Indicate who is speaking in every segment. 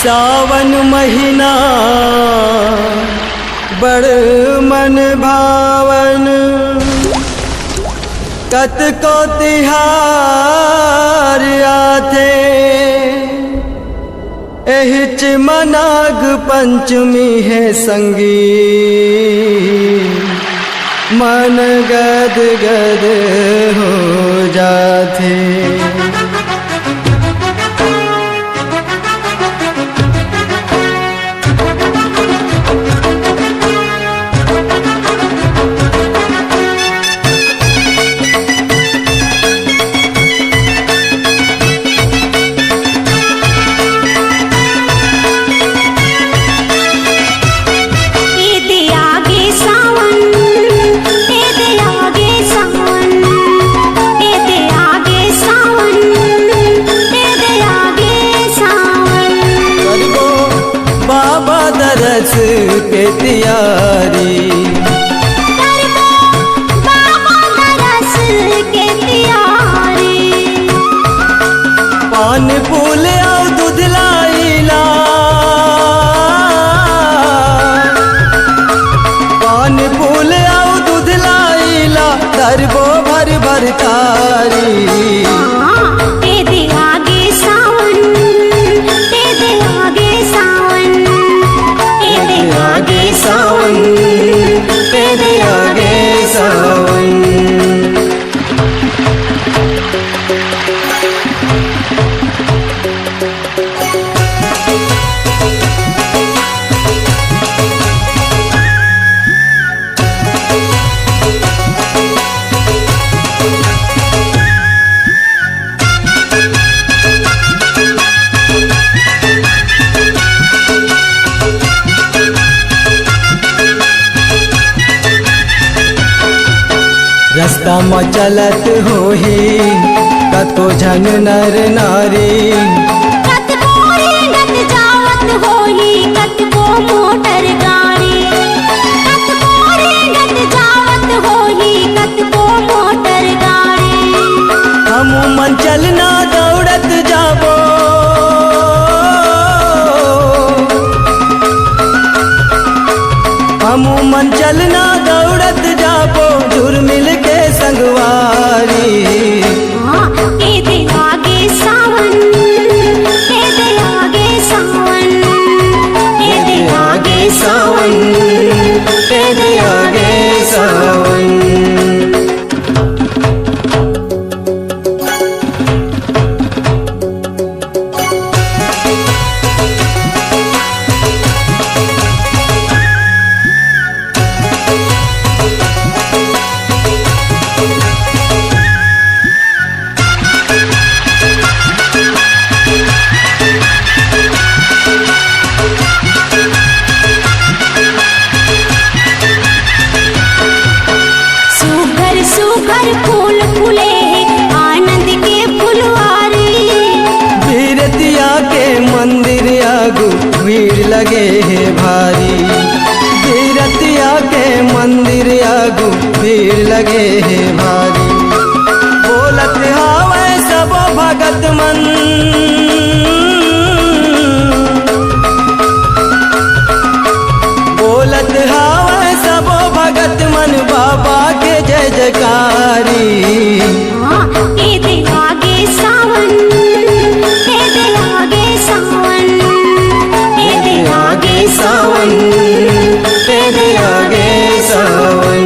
Speaker 1: सावन महीना बड़ मन भावन, कत को तिहार आथे एहिच मनाग पंचमी है संगी, मन गद गद हो जाथे। के तियारी
Speaker 2: बाबा दरस के तियारी,
Speaker 1: पान फूल और दूध लाइला, पान फूल और दूध लाइला, दरबो भर भर तारी। रास्ता में चलत होही कतो झन नर नारी,
Speaker 2: कतको रेंगत जावत होही कतको मोटर गाड़ी, कतको रेंगत जावत होही कतको मोटर गाड़ी।
Speaker 1: हम मन चलना दौड़त जाबो, हम मन चलना दौड़त जाबो, झुर मिल के संगवारी।
Speaker 2: ए दे आगे सावन, ए दे आगे सावन, ए दे आगे सावन,
Speaker 1: ए दे आगे सावन।
Speaker 2: सुघर फूल फूले आनंद के फुलवारी,
Speaker 1: भीरतिया के मंदिर आगू भीड़ लगे है भारी, भीरतिया के मंदिर आगू भीड़ लगे है भारी। बोलत हावे सब भगत मन, बोलत हावे सब भगत मन, बाबा के जय जयकारी।
Speaker 2: ए दे आगे सावन, ए दे आगे सावन, ए दे आगे सावन,
Speaker 1: ए दे आगे सावन।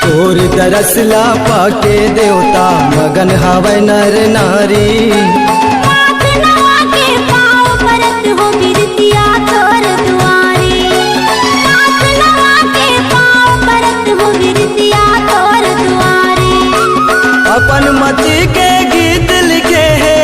Speaker 1: तोर दरसला पाके देवता मगन हवै नर नारी,
Speaker 2: माथ नवा के पाँव परत हो बिरतिया तोर दुआरी, माथ नवा के पाँव परत हो बिरतिया तोर दुआरी।
Speaker 1: अपन मति के गीत लिखे है,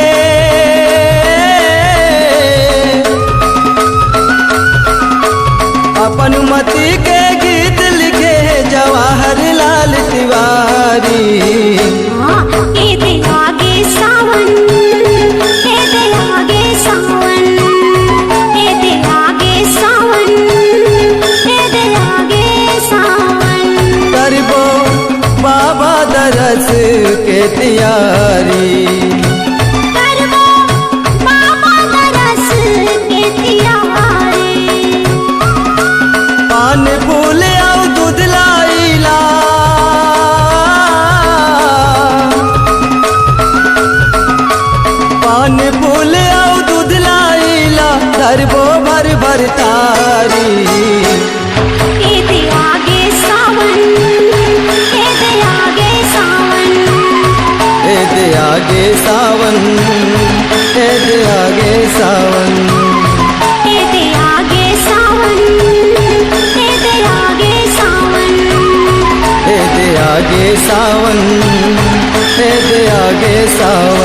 Speaker 1: तैयारी।
Speaker 2: करबो बाबा दरस के तैयारी।
Speaker 1: पान फूल आउ दूध लाइला, पान फूल आउ दूध लाइला, धरबो भर भर तारी।
Speaker 2: एदे आगे सावन, एदे आगे सावन,
Speaker 1: एदे आगे सावन, एदे आगे सावन,
Speaker 2: एदे आगे सावन, एदे आगे सावन,
Speaker 1: एदे आगे सावन, एदे आगे सावन।